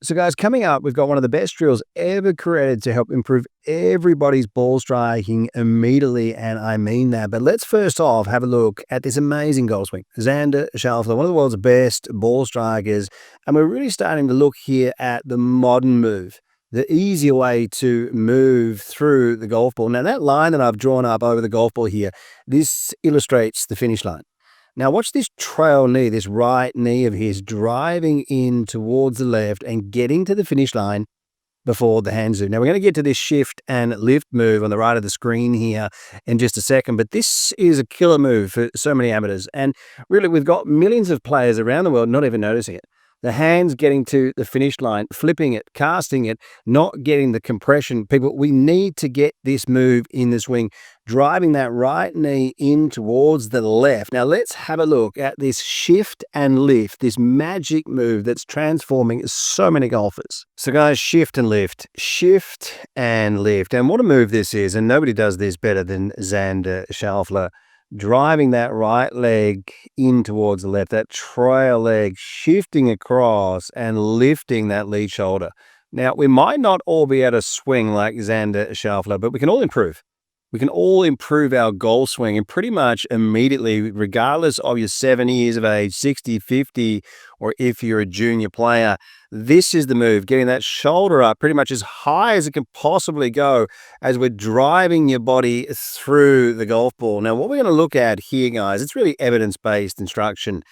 So guys, coming up, we've got one of the best drills ever created to help improve everybody's ball striking immediately, and I mean that. But let's first off have a look at this amazing golf swing. Xander Schauffele, one of the world's best ball strikers, and we're really starting to look here at the modern move, the easier way to move through the golf ball. Now, that line that I've drawn up over the golf ball here, this illustrates the finish line. Now watch this trail knee, this right knee of his driving in towards the left and getting to the finish line before the hands do. Now we're going to get to this shift and lift move on the right of the screen here in just a second, but this is a killer move for so many amateurs. And really, we've got millions of players around the world not even noticing it. The hands getting to the finish line, flipping it, casting it, not getting the compression. People, we need to get this move in the swing, driving that right knee in towards the left. Now let's have a look at this shift and lift, this magic move that's transforming so many golfers. So guys, shift and lift, shift and lift. And what a move this is, and nobody does this better than Xander Schauffele. Driving that right leg in towards the left, that trail leg, shifting across and lifting that lead shoulder. Now, we might not all be able to swing like Xander Schauffele, but we can all improve. We can all improve our golf swing and pretty much immediately, regardless of your 7 years of age, 60, 50, or if you're a junior player. This is the move, getting that shoulder up pretty much as high as it can possibly go as we're driving your body through the golf ball. Now, what we're going to look at here, guys, it's really evidence-based instruction.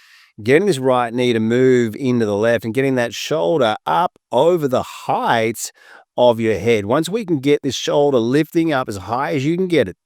Getting this right knee to move into the left and getting that shoulder up over the height of your head. Once we can get this shoulder lifting up as high as you can get it,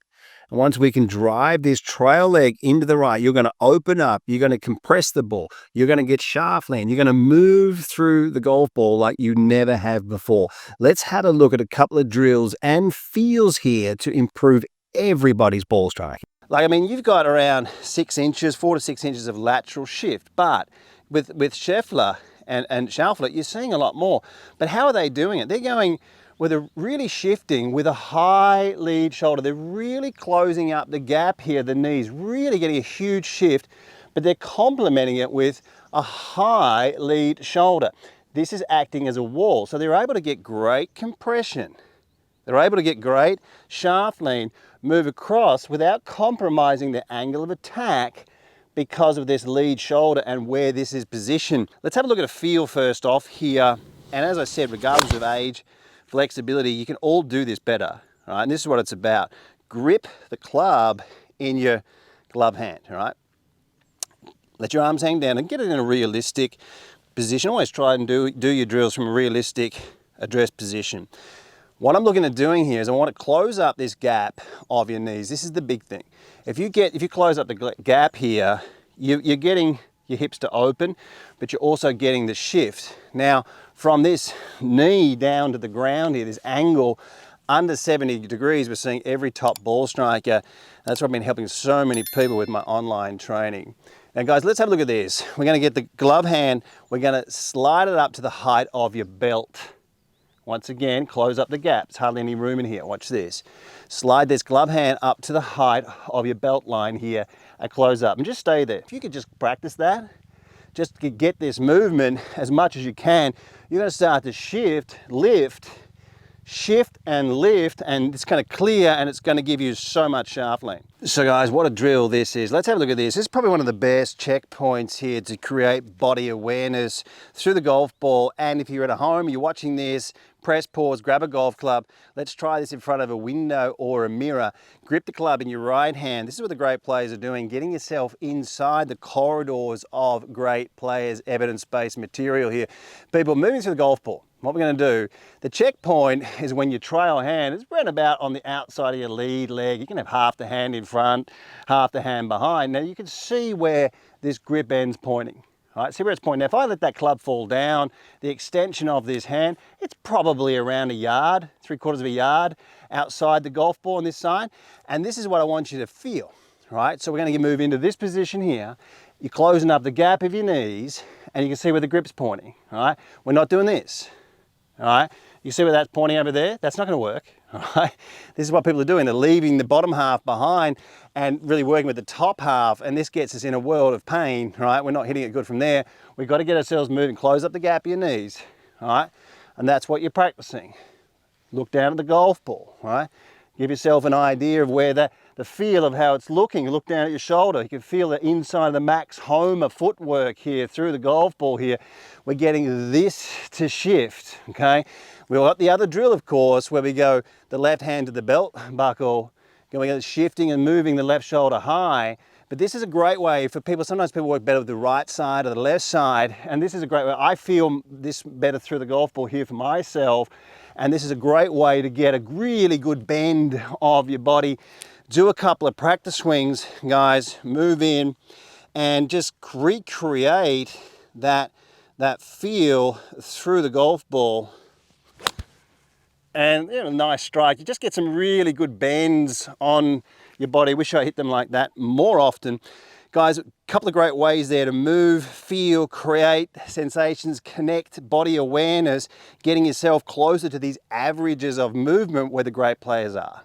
and once we can drive this trail leg into the right, you're going to open up, you're going to compress the ball, you're going to get shaft land, you're going to move through the golf ball like you never have before. Let's have a look at a couple of drills and feels here to improve everybody's ball striking. Like, I mean, you've got around 6 inches, 4 to 6 inches of lateral shift, but with Schauffele and Schauffele, you're seeing a lot more. But how are they doing it? They're going with a really shifting with a high lead shoulder. They're really closing up the gap here, the knees, really getting a huge shift, but they're complementing it with a high lead shoulder. This is acting as a wall. So they're able to get great compression. They're able to get great shaft lean, move across without compromising the angle of attack because of this lead shoulder and where this is positioned. Let's have a look at a feel first off here. And as I said, regardless of age, flexibility, you can all do this better, right? And this is what it's about. Grip the club in your glove hand, all right? Let your arms hang down and get it in a realistic position. Always try and do your drills from a realistic address position. What I'm looking at doing here is I want to close up this gap of your knees. This is the big thing. If you close up the gap here, you're getting your hips to open, but you're also getting the shift. Now, from this knee down to the ground here, this angle under 70 degrees, we're seeing every top ball striker. That's what I've been helping so many people with my online training. Now guys, let's have a look at this. We're gonna get the glove hand, we're gonna slide it up to the height of your belt. Once again, close up the gap. There's hardly any room in here. Watch this. Slide this glove hand up to the height of your belt line here and close up. And just stay there. If you could just practice that, just to get this movement as much as you can, you're going to start to shift, lift, shift and lift, and it's kind of clear and it's going to give you so much shaft length. So guys, what a drill this is. Let's have a look at this. This is probably one of the best checkpoints here to create body awareness through the golf ball. And if you're at home, you're watching this, press pause, grab a golf club. Let's try this in front of a window or a mirror. Grip the club in your right hand. This is what the great players are doing, getting yourself inside the corridors of great players, evidence-based material here. People moving through the golf ball. What we're going to do, the checkpoint is when your trail hand is right about on the outside of your lead leg. You can have half the hand in front, half the hand behind. Now you can see where this grip end's pointing. All right, see where it's pointing. Now if I let that club fall down, the extension of this hand, it's probably around a yard, 3/4 of a yard outside the golf ball on this side. And this is what I want you to feel, right? So we're going to move into this position here. You're closing up the gap of your knees and you can see where the grip's pointing, all right? We're not doing this. All right, you see where that's pointing over there? That's not going to work. All right, this is what people are doing. They're leaving the bottom half behind and really working with the top half, and this gets us in a world of pain. Right, we're not hitting it good from there. We've got to get ourselves moving. Close up the gap of your knees. all right? And that's what you're practicing. Look down at the golf ball, right? Give yourself an idea of where the feel of how it's looking. You look down at your shoulder, you can feel the inside of the Max Homer footwork here through the golf ball here. We're getting this to shift, okay? We've got the other drill, of course, where we go the left hand to the belt buckle, going shifting and moving the left shoulder high. But this is a great way for people. Sometimes people work better with the right side or the left side, and this is a great way. I feel this better through the golf ball here for myself, and this is a great way to get a really good bend of your body. Do a couple of practice swings, guys, move in, and just recreate that feel through the golf ball. And nice strike. You just get some really good bends on your body. Wish I hit them like that more often. Guys, a couple of great ways there to move, feel, create sensations, connect, body awareness, getting yourself closer to these averages of movement where the great players are.